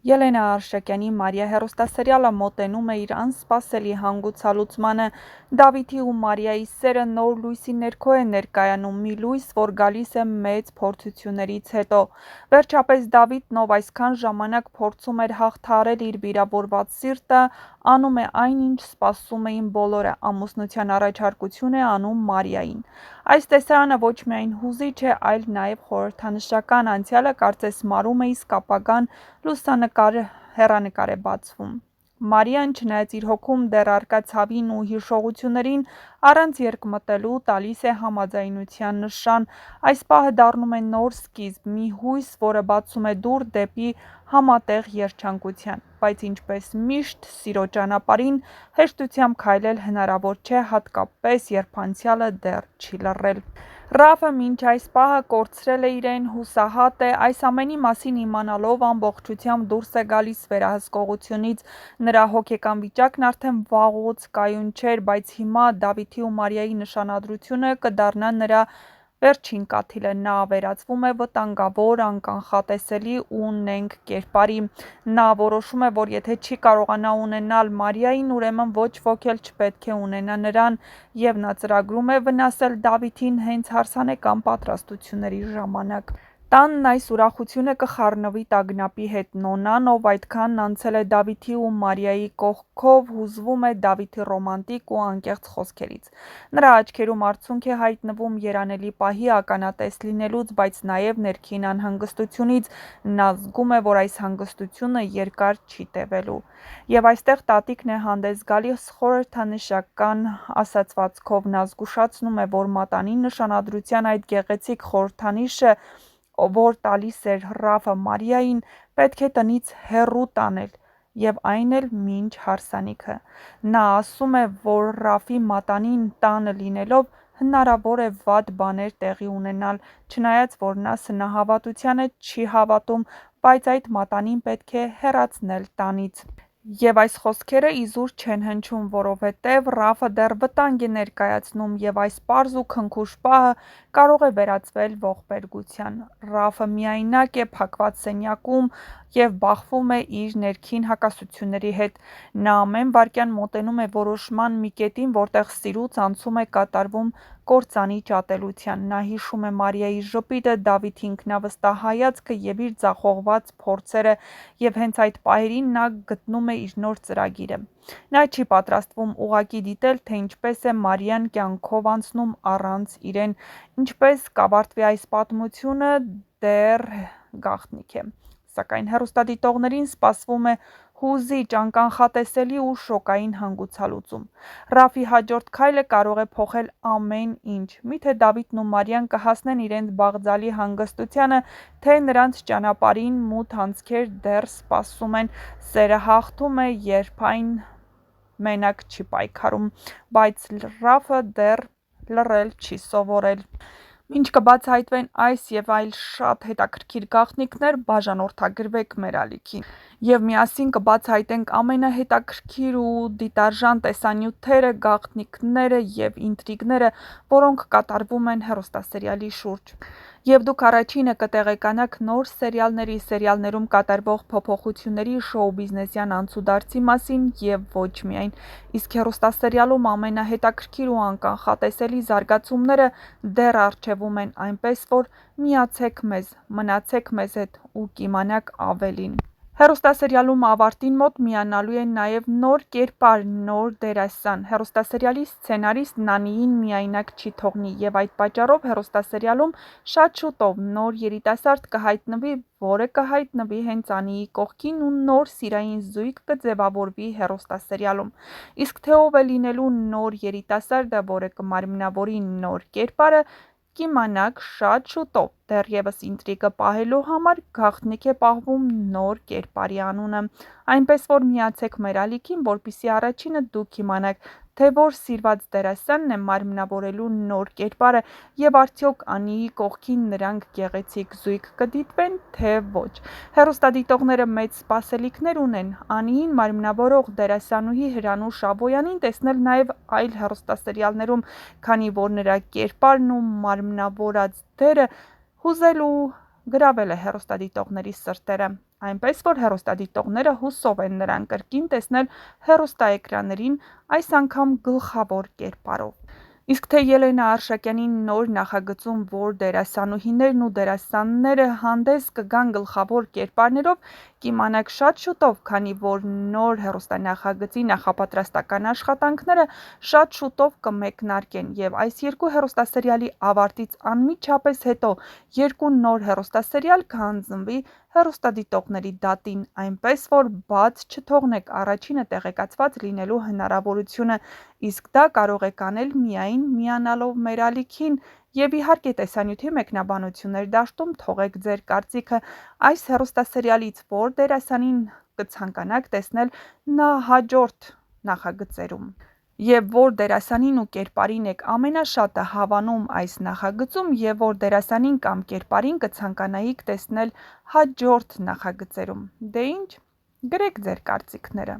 Ելենա Արշակյանի «Մարիա» հեռուստասերիալը մոտենում է իր անսպասելի հանգուցալուծմանը։ Դավիթի ու Մարիայի սերը նոր լույսի ներքո է ներկայանում, մի լույս, որ գալիս է մեծ փորձություններից հետո։ Վերջապես Դավիթն, ով այսքան ժամանակ փորձում էր հաղթահարել իր վիրավորված սիրտը, անում է այն, ինչ սպասում էին բոլորը՝ ամուսնության առաջարկություն է անում Մարիային։ Այս տեսարանը ոչ միայն հուզիչ է, այլ նաև խորհրդանշական, անցյալը կարծես մարում է, իսկ ապագան հեռանկար է բացվում։ Մարիան, չնայած իր հոգում դեռ առկա ցավին ու հիշողություններին, առանց երկմտելու տալիս է համաձայնության նշան։ Այս պահը դառնում է նոր սկիզբ, մի հույս, որը բացում է դուռ դեպի համատեղ երջանկության։ Բայց ինչպես միշտ, սիրո ճանապարհին հեշտությամբ քայլել հնարավոր չէ, հատկապես երբ անցյալը դեռ չի լռել։ Ռաֆը մինչ այս պահը կորցրել է իրեն, հուսահատ է, այս ամենի մասին իմանալով ամբողջությամբ դուրս է գալիս վերահսկողությունից։ Նրա հոգեկան վիճակն արդեն վաղուց կայուն չէր, բայց հիմա Դավիթի ու Մարիայի նշանադրությունը կդառնա նրա վերջին կաթիլը։ Նա ավերածվում է վտանգավոր, անկանխատեսելի ու նենգ կերպարի։ Նա որոշում է, որ եթե չի կարողանա ունենալ Մարիային, ուրեմն ոչ ոք էլ չպետք է ունենա նրան, և նա ծրագրում է վնասել Դավիթին հենց հարսանեկան պատրաստությունների ժամանակ։ Տանն այս ուրախությունը կխառնվի տագնապի հետ։ Նոնան, ով այդքան անցել է Դավիթի ու Մարիայի կողքով, հուզվում է Դավիթի ռոմանտիկ ու անկեղծ խոսքերից։ Նրա աչքերում արցունք է հայտնվում երանելի պահի ականատես լինելուց, բայց նաև ներքին անհանգստությունից։ Նա զգում է, որ այս հանգստությունը երկար չի տևելու։ Եվ այստեղ տատիկն է հանդես գալիս խորհրդանշական ասացվածքով։ Նա զգուշացնում է, որ մատանի նշանադրության այդ գեղեցիկ խորհրդանիշը, որ տալիս էր Ռաֆը Մարիային, պետք է տնից հեռու տանել, և այն էլ մինչ հարսանիքը։ Նա ասում է, որ Ռաֆի մատանին տանը լինելով հնարավոր է վատ բաներ տեղի ունենալ, չնայած որ նա սնահավատությանը չի հավատում, բայց այդ մատանին պետք է հեռացնել տանից։ Եվ այս խոսքերը իզուր չեն հնչում, որովհետև Ռաֆը դեռ վտանգ է ներկայացնում, և այս պարզ ու քնքուշ պահը կարող է վերածվել ողբերգության։ Ռաֆը միայնակ է փակված սենյակում և բախվում է իր ներքին հակասությունների հետ։ Նա ամեն վայրկյան մոտենում է որոշման մի կետին, որտեղ սիրուց անցում է կատարվում կործանիչ ատելության։ Նա հիշում է Մարիայի ժպիտը, Դավիթի ինքնավստահ հայացքը և իր ձախողված փորձերը, և հենց այդ պահերին նա գտնում է իր նոր ծրագիրը։ Նա չի պատրաստվում ուղղակի դիտել, թե ինչպես է Մարիան կյանքով անցնում առանց իրեն։ Ինչպես կավարտվի այս պատմությունը, դեռ գաղտնիք է։ Սակայն հեռուստադիտողներին սպասվում է հուզիչ, անկանխատեսելի ու շոկային հանգուցալուծում։ Ռաֆի հաջորդ քայլը կարող է փոխել ամեն ինչ։ Միթե Դավիթն ու Մարիան կհասնեն իրենց բաղձալի հանգստությանը, թե նրանց ճանապարհին մութ անցքեր դեռ սպասում են։ Սերը հաղթում է, երբ այն մենակ չի պայքարում, բայց Ռաֆը դեռ լռել չի սովորել։ Մինչ կբացահայտվեն այս և այլ շատ հետաքրքիր գաղտնիքներ, բաժանորդագրվեք մեր ալիքին, և միասին կբացահայտենք ամենահետաքրքիր ու դիտարժան տեսանյութերը, գաղտնիքները և ինտրիգները, որոնք կատարվում են հեռուստասերիալի շուրջ։ Եվ դուք առաջինը կտեղեկանաք նոր սերիալներում կատարվող փոփոխությունների, շոու-բիզնեսյան անցուդարձի մասին և ոչ միայն, իսկ հեռուստասերիալում ամենահետաքրքիր ու անկանխատեսելի զարգացումները դեռ առջևում են, այնպես որ միացեք մեզ, մնացեք մեզ հետ ու կիմանաք ավելին։ Հեռուստասերիալում ավարտին մոտ միանալու է նաև նոր կերպար, նոր դերասան։ Հեռուստասերիալի սցենարիստ Նանիին միայնակ չի թողնի, և այդ պատճառով հեռուստասերիալում շատ շուտով նոր երիտասարդ կհայտնվի, որը կհայտնվի հենց Անիի կողքին ու նոր սիրային զույգ կձևավորվի հեռուստասերիալում։ Իսկ թե ով է լինելու նոր երիտասարդը, որը կմարմնավորի նոր կերպարը, կիմանաք շատ շուտով։ Դեռևս ինտրիգը պահելու համար գաղտնիք է պահվում նոր կերպարի անունը։ Այնպես որ միացեք մեր ալիքին, որպեսզի առաջինը դուք իմանաք, թե որ սիրված դերասանն է մարմնավորելու նոր կերպարը, և արդյոք Անիի կողքին նրանք գեղեցիկ զույգ կդիտվեն, թե ոչ։ Հեռուստադիտողները մեծ սպասելիքներ ունեն Անիին մարմնավորող դերասանուհի Հրանուշ Աբոյանին տեսնել նաև այլ հեռուստասերիալներում, քանի որ նրա կերպարն ու մարմնավորած դերը հուզել ու գրավել է հեռուստադիտողների սրտերը, այնպես որ հեռուստադիտողները հուսով են նրան կրկին տեսնել հեռուստաէկրաններին, այս անգամ գլխավոր կերպարով։ Իսկ թե Ելենա Արշակյանի նոր նախագծում որ դերասանուհիներն ու դերասանները հանդես կգան գլխավոր կերպարներով, կիմանաք շատ շուտով, քանի որ նոր հեռուստանախագծի նախապատրաստական աշխատանքները շատ շուտով կմեկնարկեն, և այս երկու հեռուստասերիալի ավարտից անմիջապես հետո երկու նոր հեռուստասերիալ կհանձնվի հեռուստադիտողների դատին, այնպես որ բաց չթողնեք առաջինը տեղեկացված լինելու հնարավորությունը, իսկ դա կարող եք անել միայն միանալով մեր ալիքին և իհարկե տեսանյութի մեկնաբանություններ դաշտում թողեք ձեր կարծիքը այս հեռուստասերիալից որ դերասանին կցանկանաք տեսնել հաջորդ նախագծերում և որ դերասանին ու կերպարին եք ամենաշատը հավանում այս նախագծում և որ դերասանին կամ կերպարին կցանկանայիք տեսնել հաջորդ նախագծերում, դե ինչ, գրեք ձեր կարծիքները։